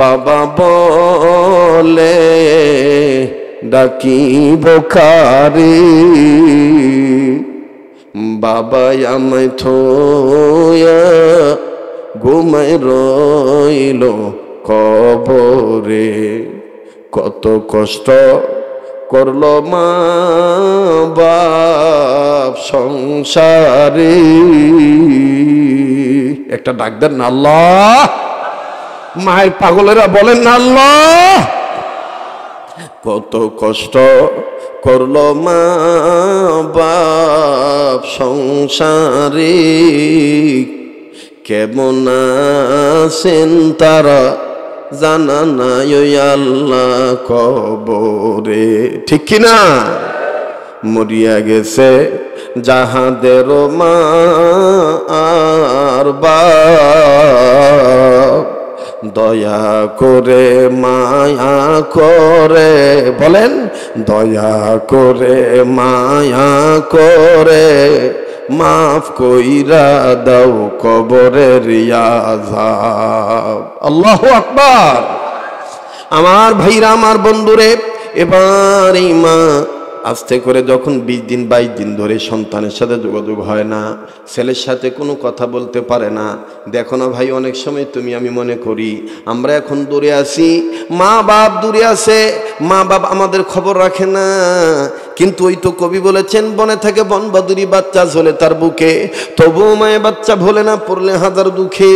বাবা বলে ডাকিব কারে, বাবা আমায় থইয়া ঘুমাই রইল কবরে। কত কষ্ট করলো মা বাপ সংসারে। একটা ডাক দেন না আল্লাহ। মায়ের পাগলেরা বলেন না আল্লাহ। কত কষ্ট করলো মা বাপ সংসারে, কেমন আছেন তারা জানা নাই আল্লাহ কবরে। ঠিক কিনা? মরিয়া গেছে যাহাদের মা আর বাপ, দয়া করে মায়া করে, বলেন দয়া করে মায়া করে মাফ কইরা দাও কবরের আযাব। আল্লাহু আকবার। আমার ভাইরা, আমার বন্ধুরে, এবার এই মা আস্তে করে যখন 20 দিন 22 দিন ধরে সন্তানের সাথে যোগাযোগ হয় না, ছেলের সাথে কোনো কথা বলতে পারে না। দেখো না ভাই, অনেক সময় তুমি আমি মনে করি আমরা এখন দূরে আছি, মা বাপ দূরে আছে, মা বাপ আমাদের খবর রাখে না। কিন্তু ওই তো কবি বলেছেন, বনে থাকে বনবাদুরি বাচ্চা ঝোলে তার বুকে, তবুও মায়ে বাচ্চা ভোলে না পড়লে হাজার দুঃখে।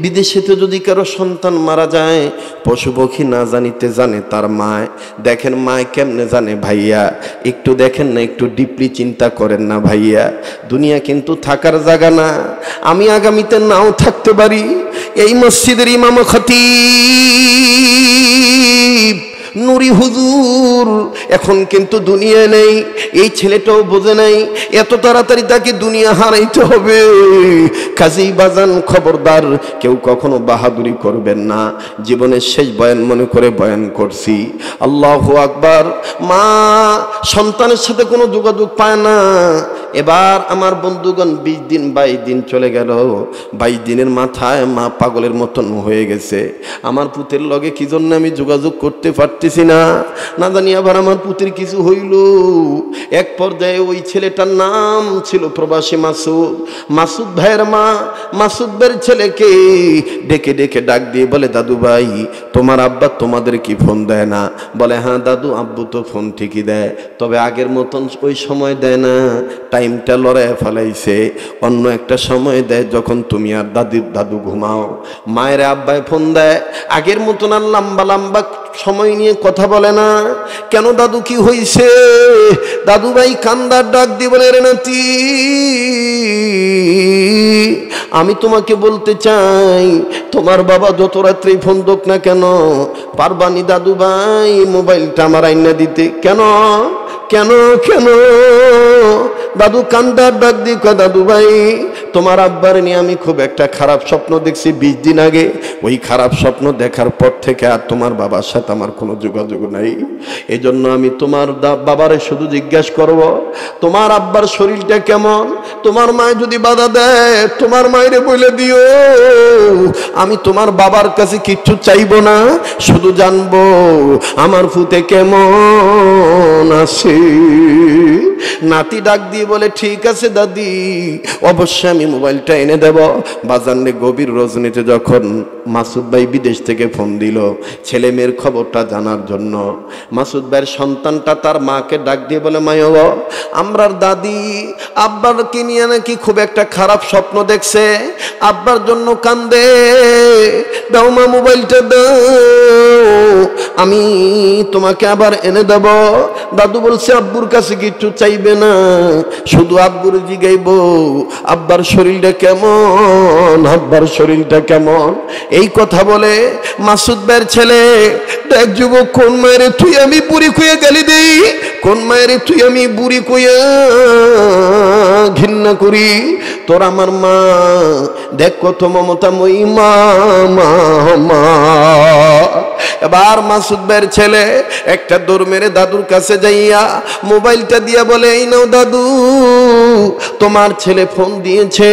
বিদেশেতে যদি কারো সন্তান মারা যায়, পশু পক্ষী না জানিতে জানে তার মায়। দেখেন মায় কেমনে জানে ভাইয়া, একটু দেখেন না, একটু ডিপলি চিন্তা করেন না ভাইয়া। দুনিয়া কিন্তু থাকার জায়গা না, আমি আগামীতে নাও থাকতে পারি। এই মসজিদের ইমাম খতিব নুরি হুজুর এখন কিন্তু দুনিয়া নেই, এই ছেলেটাও বোঝে নাই এত তাড়াতাড়ি তাকে দুনিয়া হারাইতে হবে। কাজী বাজান খবরদার, কেউ কখনো বাহাদুরি করবেন না। জীবনের শেষ বয়ান মনে করে বয়ান করছি। আল্লাহু আকবার। মা সন্তানের সাথে কোনো যোগাযোগ পায় না। এবার আমার বন্ধুগণ 20 দিন 22 দিন চলে গেল। 22 দিনের মাথায় মা পাগলের মতন হয়ে গেছে। আমার পুতের লগে কি জন্য আমি যোগাযোগ করতে পারতেছি না, না জানি আবার আমার পুতের কিছু হইল। এক পর্যায়ে ওই ছেলেটার নাম ছিল প্রবাসী মাসুদ। মাসুদ ভাইয়ের মা মাসুদ ভাইয়ের ছেলেকে ডেকে ডেকে ডাক দিয়ে বলে, দাদু ভাই তোমার আব্বা তোমাদের কি ফোন দেয় না? বলে, হ্যাঁ দাদু, আব্বু তো ফোন ঠিকই দেয়, তবে আগের মতন ওই সময় দেয় না, টাইমটা লড়াই ফেলাইছে, অন্য একটা সময় দেয় যখন তুমি আর দাদু ঘুমাও। মায়ের আব্বায় ফোন দেয়, আগের মতন আর লম্বা লম্বা সময় নিয়ে কথা বলে না। কেন দাদু, কি হইছে? দাদু ভাই কান্দার ডাক দিয়ে বলে, রে নাতি, আমি তোমাকে বলতে চাই, তোমার বাবা যত রাত্রে ফোন দোক না কেন, পারবানি দাদু ভাই মোবাইলটা আমার আইনা দিতে? কেন কেন কেন? দাদু কান্দার ডাক দিয়ে কয়, দাদু ভাই তোমার আব্বার নিয়ে আমি খুব একটা খারাপ স্বপ্ন দেখছি 20 দিন আগে। ওই খারাপ স্বপ্ন দেখার পর থেকে আর তোমার বাবার সাথে আমার কোনো যোগাযোগ নাই। এই জন্য আমি তোমার বাবারে শুধু জিজ্ঞাসা করব, তোমার আব্বার শরীরটা কেমন? তোমার মায় যদি বাধা দেয়, তোমার মায়েরে বলে দিও আমি তোমার বাবার কাছে কিচ্ছু চাইবো না, শুধু জানবো আমার ফুতে কেমন আছে। নাতি ডাক দিয়ে বলে, ঠিক আছে দাদি, অবশ্যই আমি মোবাইলটা এনে দেব। বাজারে গভীর রজনীতে যখন মাসুদ ভাই বিদেশ থেকে ফোন দিল ছেলে মেয়ের খবরটা জানার জন্য, মাসুদ ভাইয়ের সন্তানটা তার মাকে ডাক দিয়ে বলে, মায়ো আমরার দাদি আব্বারকে নিয়ে নাকি খুব একটা খারাপ স্বপ্ন দেখছে, আব্বার জন্য কান্দে, দাও মা মোবাইলটা দাও, আমি তোমাকে আবার এনে দেব। দাদু বলছে, আব্বুর কাছে কিচ্ছু চাইবে না, শুধু আব্বুর জিগাইব আব্বার শরীরটা কেমন, আব্বার শরীরটা কেমন। এই কথা বলে মাসুদ ভাইয়ের ছেলে, দেখ যুবক, কোন মায়েরে তুই আমি বুড়ি খুঁয়ে গালি দেই, কোন মায়েরে তুই আমি বুড়ি খুঁয়ে ঘৃণা করি, তোর আমার মা দেখ কত মমতাময়ী মা। মা এবার মাসুদ ভাইয়ের ছেলে একটা দৌড় মেরে দাদুর কাছে যাইয়া মোবাইলটা দিয়া বলে, এই নাও দাদু, তোমার ছেলে ফোন দিয়েছে,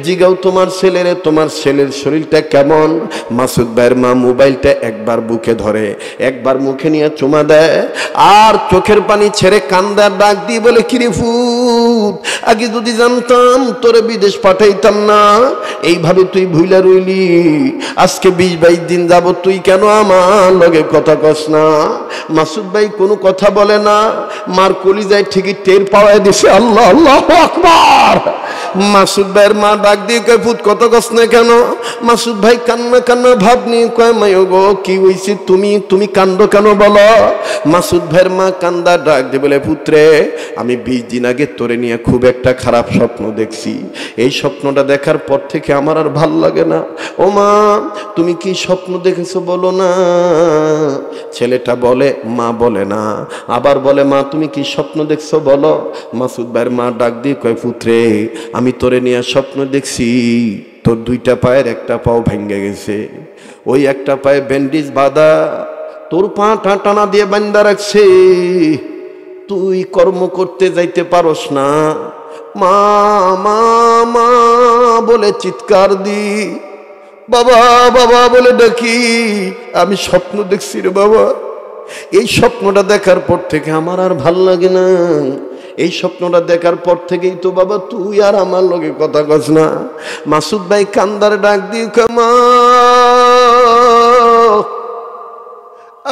জিগাও তোমার ছেলেরে, তোমার ছেলের শরীরটা কেমন। মাসুদ ভাইয়ের মা মোবাইলটা একবার বুকে ধরে, একবার মুখে নিয়ে চুমা দেয়, আর চোখের পানি ছেড়ে কান্দার ডাক দিয়ে বলে, কিরে ফুত, আগে যদি জানতাম তোরে বিদেশ পাঠাইতাম না, এইভাবে তুই ভুইলা রইলি, আজকে 20-22 দিন যাব তুই কেন আমার লগে কথা কস না। মাসুদ ভাই কোনো কথা বলে না, মার কলিজায় ঠিকই টের পাওয়ায় দিছে। আল্লাহ আল্লাহু আকবার। মাসুদ ভাইয়ের মা ডাক দিয়ে কয়, ফুত কথা কস না কেন? মাসুদ ভাই কান্না কান্না ভাব নিয়ে কয়, মায়ো গো কি হইছে, তুমি কান্দো কেন বলো? মাসুদ ভাইয়ের মা কান্দা ডাক দিয়ে বলে, পুত্রে আমি 20 দিন আগে তোরে নিয়ে খুব একটা খারাপ স্বপ্ন দেখছি, এই স্বপ্নটা দেখার পর থেকে আমার আর ভাল লাগে না। ও মা তুমি কি স্বপ্ন দেখেছো বলো না। ছেলেটা বলে, মা বলে না, আবার বলে, মা তুমি কি স্বপ্ন দেখছো বলো। মাসুদ ভাইয়ের মা ডাক দিয়ে কয়, পুত্রে আমি তোরে নিয়ে স্বপ্ন দেখছি, তোর 2টা পায়ের একটা পাও ভেঙে গেছে, ওই একটা পায়ে ব্যান্ডেজ বাঁধা, তোর পা টানা দিয়ে বান্ধা রাখছে, তুই কর্ম করতে যাইতে পারস না। মা মা মা বলে চিৎকার দি, বাবা বাবা বলে ডাকি, আমি স্বপ্ন দেখছি রে বাবা, এই স্বপ্নটা দেখার পর থেকে আমার আর ভাল লাগে না, এই স্বপ্নটা দেখার পর থেকেই তো বাবা তুই আর আমার লগে কথা কস না। মাসুদ ভাই কান্দার ডাক দিয়ে, মা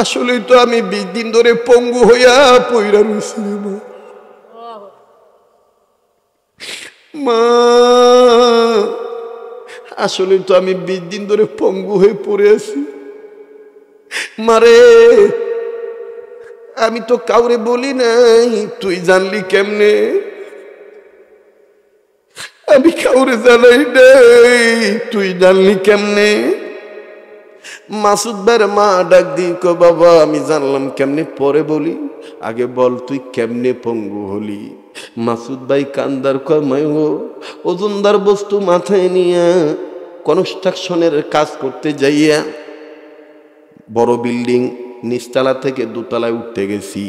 আসলেই তো আমি 20 দিন ধরে পঙ্গু হইয়া পইরা রইছি মা, আসলে তো আমি 20 দিন ধরে পঙ্গু হয়ে পড়ে আছি মারে, আমি তো কাউরে বলি নাই, তুই জানলি কেমনে? আমি কাউরে জানাই নাই, তুই জানলি কেমনে? মাসুদ ভাইয়ের মা ডাক দিয়ে কয়, বাবা আমি জানলাম কেমনে পরে বলি, আগে বল তুই কেমনে পঙ্গু হলি। মাসুদ ভাই কান্দার কয়, মায়ো ওজনদার বস্তু মাথায় নিয়ে কনস্ট্রাকশনের কাজ করতে যাইয়া বড় বিল্ডিং নিচতলা থেকে 2তলায় উঠতে গেছি,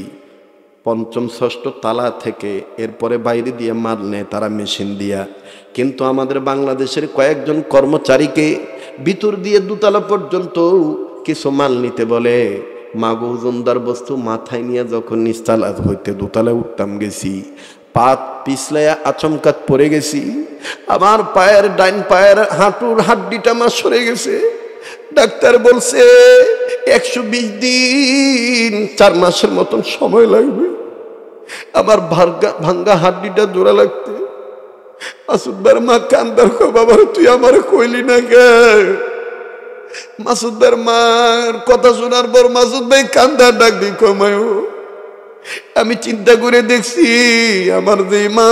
5ম 6ঠ তালা থেকে, এরপরে বাইরে দিয়ে মাল নেয় তারা মেশিন দিয়া, কিন্তু আমাদের বাংলাদেশের কয়েকজন কর্মচারীকে ভিতর দিয়ে 2তলা পর্যন্ত কিছু মাল নিতে বলে। মাগো ওজনদার বস্তু মাথায় নিয়ে যখন নিচতলা হইতে 2তলায় উঠতাম গেছি, পাত পিছলাইয়া আচমকাত পড়ে গেছি, আমার পায়ের ডাইন পায়ের হাঁটুর হাড্ডিটা আমার সরে গেছে। ডাক্তার বলছে 120 দিন 4 মাসের মতন সময় লাগবে আমার ভাঙ্গা হাড্ডিটা জোড়া লাগতে। মাসুদ ভাইয়ের মা কান্দার কয়, বাবা তুই আমার কইলি না কে? মাসুদ ভাইয়ের মার কথা শোনার পর মাসুদ ভাই কান্দার ডাক দিয়ে কয়, মায়ো আমি চিন্তা করে দেখছি, আমার যে মা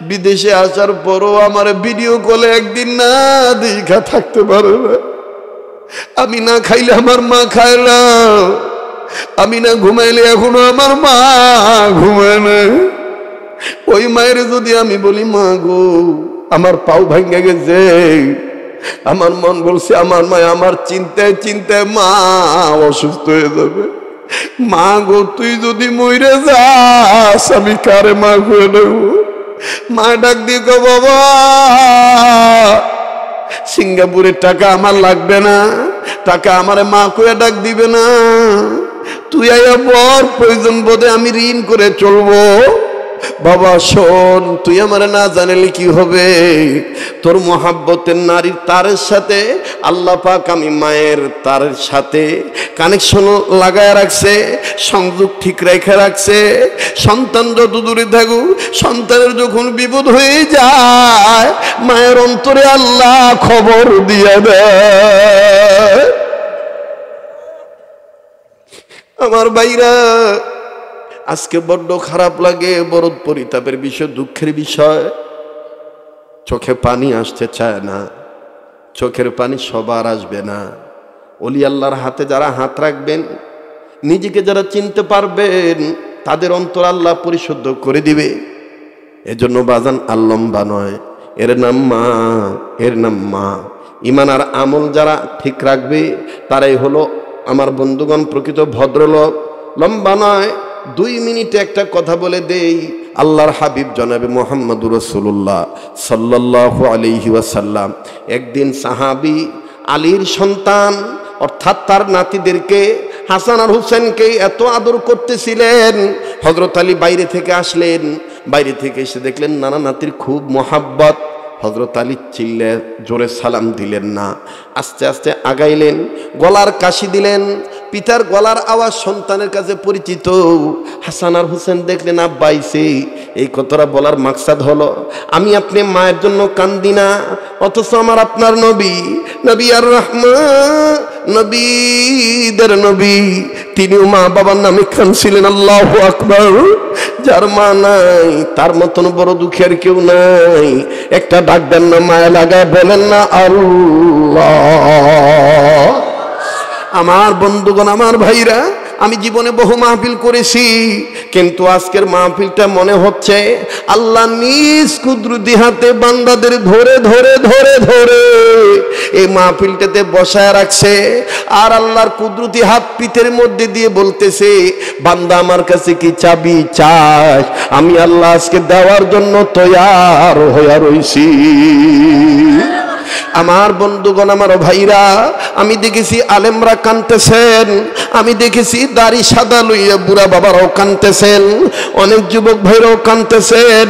বিদেশে আসার পরও আমার ভিডিও কলে একদিন না দেখা থাকতে পারে না, আমি না খাইলে আমার মা খায় না, আমি না ঘুমাইলে এখনো আমার মা ঘুমায় না। ওই মায়ের যদি আমি বলি, মা গো আমার পাও ভেঙে গেছে, আমার মন বলছে আমার মা আমার চিন্তায় চিন্তায় মা অসুস্থ হয়ে যাবে, মা গো তুই যদি মরে যাস আমি কারে মা করে নেব। মা ডাক দিয়ে কয়, বাবা সিঙ্গাপুরের টাকা আমার লাগবে না, টাকা আমার মা কয়ে ডাক দিবে না, তুই আয়া পর প্রয়োজন বোধে আমি ঋণ করে চলবো। বাবা শোন, তুই আমার না জানালে কি হবে, তোর মোহাব্বতের নারীর তারের সাথে আল্লাহ পাক আমি মায়ের তারের সাথে কানেকশন লাগায় রাখছে, সংযোগ ঠিক রেখে রাখছে। সন্তান যত দূরে থাকুক, সন্তানের যখন বিপদ হয়ে যায় মায়ের অন্তরে আল্লাহ খবর দিয়ে দেয়। আমার ভাইরা আজকে বড্ড খারাপ লাগে, বড় পরিতাপের বিষয়, দুঃখের বিষয়, চোখে পানি আসতে চায় না, চোখের পানি সবার আসবে না। ওলি আল্লাহর হাতে যারা হাত রাখবেন, নিজেকে যারা চিনতে পারবেন, তাদের অন্তর আল্লাহ পরিশুদ্ধ করে দিবে। এজন্য বাজান আর লম্বা নয়, এর নাম মা, এর নাম মা। ইমান আর আমল যারা ঠিক রাখবে তারাই হলো আমার বন্ধুগণ প্রকৃত ভদ্রলোক। লম্বা নয়, 2 মিনিটে একটা কথা বলে দেই। আল্লাহর হাবিব জনাবে মুহাম্মদুর রাসূলুল্লাহ সাল্লাল্লাহু আলাইহি ওয়াসাল্লাম একদিন সাহাবী আলীর সন্তান অর্থাৎ তার নাতিদেরকে হাসান আর হুসেনকে এত আদর করতেছিলেন। হযরত আলী বাইরে থেকে আসলেন, বাইরে থেকে এসে দেখলেন নানা নাতির খুব মোহাব্বত। হযরত আলী চিল্লে জোরে সালাম দিলেন না, আস্তে আস্তে আগাইলেন, গলার কাশি দিলেন। পিতার গলার আওয়াজ সন্তানের কাছে পরিচিত। হাসান আর হুসেন দেখলেন আব্বা আইছে। এই কথাটা বলার মাকসাদ হলো আমি আপনি মায়ের জন্য কান্দি না, অথচ আমার আপনার নবী, নবী আর রহমান, নবীদের নবী, তিনিও মা বাবার নামে কাঁদছিলেন। আল্লাহু আকবার। যার মা নাই তার মতন বড় দুঃখের কেউ নাই। একটা ডাক দেন না, মায়া লাগায় বলেন না আল্লাহ। আমার বন্ধুগণ, আমার ভাইরা, আমি জীবনে বহু মাহফিল করেছি, কিন্তু আজকের মাহফিলটা মনে হচ্ছে আল্লাহ নিজ কুদরতি হাতে বান্দাদের ধরে ধরে ধরে ধরে এই মাহফিলটাতে বসায় রাখছে। আর আল্লাহর কুদরতি হাত পিঠের মধ্যে দিয়ে বলতেছে, বান্দা আমার কাছে কি চাবি চাস? আমি আল্লাহ আজকে দেওয়ার জন্য তৈয়ার হয়ে রইছি। আমার বন্ধুগণ, আমার ভাইরা, আমি দেখেছি আলেমরা কাঁদতেছেন, আমি দেখেছি দাড়ি সাদা লইয়া বুড়া বাবারাও কাঁদতেছেন, অনেক যুবক ভাইরাও কাঁদতেছেন,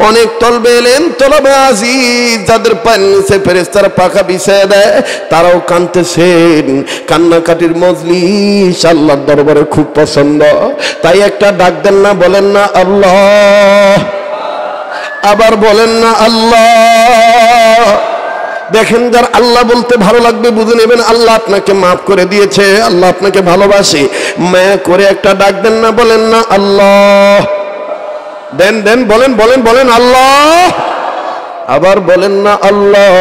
অনেক তলবে এলেন তলবে আজিজ যাদের পায়ের নিচে ফেরেশতারা পাখা বিছিয়ে দেয় তারাও কাঁদতেছেন। কান্নাকাটির মজলিস আল্লাহর দরবারে খুব পছন্দ। তাই একটা ডাক দেন না, বলেন না আল্লাহ, আবার বলেন না আল্লাহ। দেখেন, যার আল্লাহ বলতে ভালো লাগবে বুঝে নেবেন আল্লাহ আপনাকে মাফ করে দিয়েছে, আল্লাহ আপনাকে ভালোবাসে। মায়া করে একটা ডাক দেন না, বলেন না আল্লাহ। দেন দেন, বলেন বলেন বলেন আল্লাহ, আবার বলেন না আল্লাহ।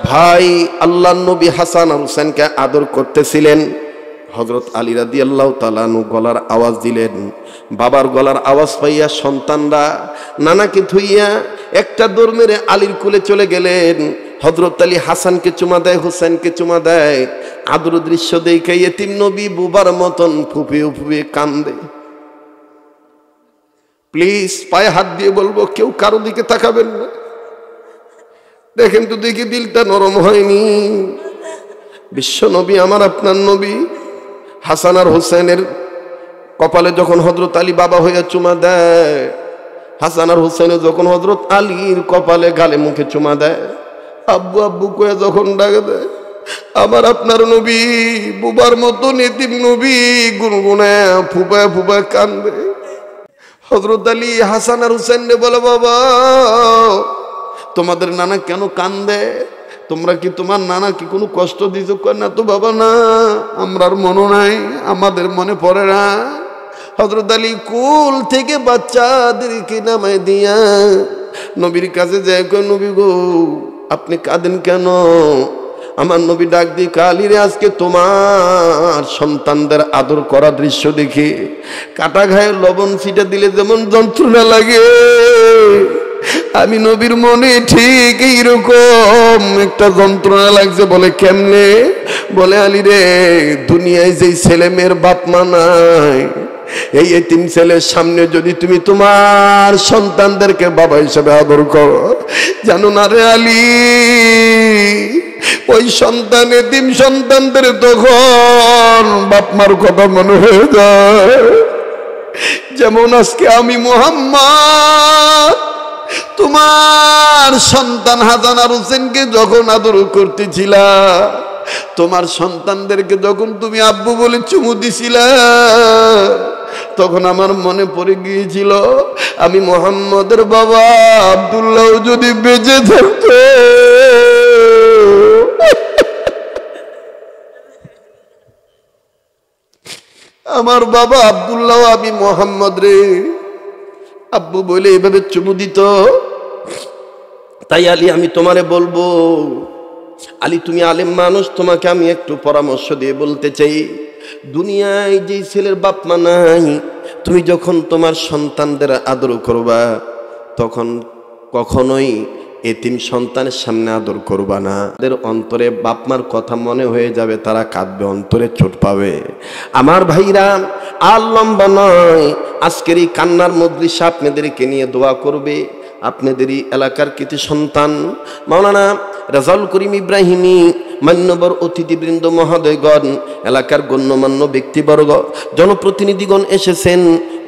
ভাই, আল্লাহর নবী হাসান আর হুসেনকে আদর করতেছিলেন। হযরত আলী রাদিয়াল্লাহু তাআলা আনহু গলার আওয়াজ দিলেন। বাবার গলার আওয়াজ পাইয়া সন্তানরা নানাকে থুইয়া একটা দৌড় মেরে আলীর কোলে চলে গেলেন। হযরত আলী হাসানকে চুমা দেয়, হুসেনকে চুমা দেয়। আদর দৃশ্য দেখে এতিম নবী বুবার মতন ফুপিয়ে ফুপিয়ে কান্দে। প্লিজ পায়ে হাত দিয়ে বলবো, কেউ কারো দিকে তাকাবেন না। দেখেন তো দেখি দিলটা নরম হয়নি। বিশ্ব নবী, আমার আপনার নবী, হাসান আর হুসেনের কপালে যখন হযরত আলী বাবা হইয়া চুমা দেয়, হাসান আর হুসেন যখন হযরত আলীর কপালে গালে মুখে চুমা দেয়, আব্বু আব্বু কয়ে যখন ডাকে দেয়, আমার আপনার নবী বুবার মতো এতিম নবী গুনগুনায় ফুপায় ফুপায় কান্দে। হযরত আলী হাসান আর হুসেনকে বলে, বাবা তোমাদের নানা কেন কান্দে? তোমরা কি তোমার নানা কি কোনো কষ্ট দিছো? না তো বাবা, না, আমরার মনে নাই, আমাদের মনে পড়ে না। হযরত আলী কুল থেকে বাচ্চাদেরকে নামায় দিয়া নবীর কাছে যায়, নবী গো আপনি কাঁদেন কেন? আমার নবী ডাক দিয়ে, আলী রে, আজকে তোমার সন্তানদের আদর করা দৃশ্য দেখে কাটা ঘায়ে লবণ ছিটা দিলে যেমন যন্ত্রণা লাগে, আমি নবীর মনে ঠিক এইরকম একটা যন্ত্রণা লাগছে। বলে কেমনে? বলে আলী রে, দুনিয়ায় যেই ছেলে মেয়ের বাপ মা নাই, এই এতিম ছেলের সামনে যদি তুমি তোমার সন্তানদেরকে বাবা হিসেবে আদর করো, জানো না রে আলী, ওই সন্তান এতিম সন্তানদের তখন বাপ মার কথা মনে হয়ে যায়। যেমন আজকে আমি মুহাম্মদ তোমার সন্তান হাসান আর হুসেনকে যখন আদর করতেছিলা, তোমার সন্তানদেরকে যখন তুমি আব্বু বলে চুমু দিছিলা, তখন আমার মনে পড়ে গিয়েছিল আমি মুহাম্মদের বাবা আব্দুল্লাহ যদি বেঁচে থাকতো, আমার বাবা আব্দুল্লাহ আমি মুহাম্মদ রে আব্বু বলে এভাবে চুমু দিত। তাই আলী, আমি তোমারে বলবো, আলী তুমি আলেম মানুষ, তোমাকে আমি একটু পরামর্শ দিয়ে বলতে চাই, দুনিয়ায় যে ছেলের বাপ মা নাই, তুমি যখন তোমার সন্তানদের আদর করবা তখন কখনোই এতিম সন্তানের সামনে আদর করবা না। তাদের অন্তরে বাপ মার কথা মনে হয়ে যাবে, তারা কাঁদবে, অন্তরে চোট পাবে। আমার ভাইরা, আর লম্বা নয়, আজকের এই কান্নার মজলিসে আপনাদেরকে নিয়ে দোয়া করবে আপনাদেরই এলাকার কৃতি সন্তান মাওলানা রেজাউল করিম ইব্রাহিমী, মান্যবর অতিথিবৃন্দ মহোদয়গণ, এলাকার গণ্যমান্য ব্যক্তিবর্গ, জনপ্রতিনিধিগণ এসেছেন।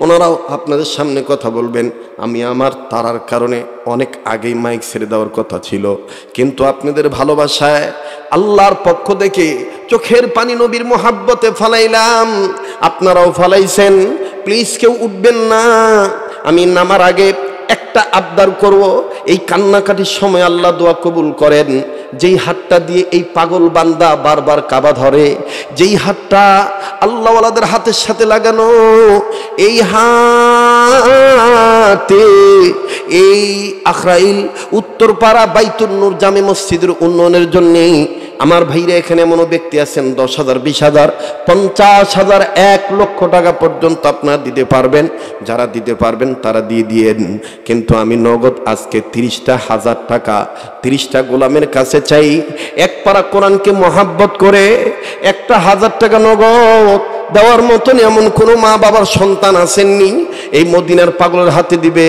ওনারাও আপনাদের সামনে কথা বলবেন। আমি আমার তারার কারণে অনেক আগেই মাইক ছেড়ে দেওয়ার কথা ছিল, কিন্তু আপনাদের ভালোবাসায় আল্লাহর পক্ষ থেকে চোখের পানি নবীর মোহাব্বতে ফালাইলাম, আপনারাও ফালাইছেন। প্লিজ কেউ উঠবেন না। আমি নামার আগে একটা আবদার করব, এই কান্নাকাটির সময় আল্লাহ দোয়া কবুল করেন। যেই হাতটা দিয়ে এই পাগল বান্দা বারবার কাবা ধরে, যেই হাতটা আল্লাহওয়ালাদের হাতের সাথে লাগানো, এই হাতে এই আখরাইল উত্তরপাড়া বাইতুন নূর জামে মসজিদের উন্নয়নের জন্যে আমার ভাইরা, এখানে এমনও ব্যক্তি আছেন 10,000, 20,000, 50,000, 1 লক্ষ টাকা পর্যন্ত আপনারা দিতে পারবেন। যারা দিতে পারবেন তারা দিয়ে দিয়েন, কিন্তু আমি নগদ আজকে 30,000 টাকা 30টা গোলামের কাছে চাই। এক পারা কোরআনকে মহাব্বত করে 1,000 টাকা নগদ দেওয়ার মতন এমন কোনো মা বাবার সন্তান আসেননি, এই মদিনার পাগলের হাতে দিবে।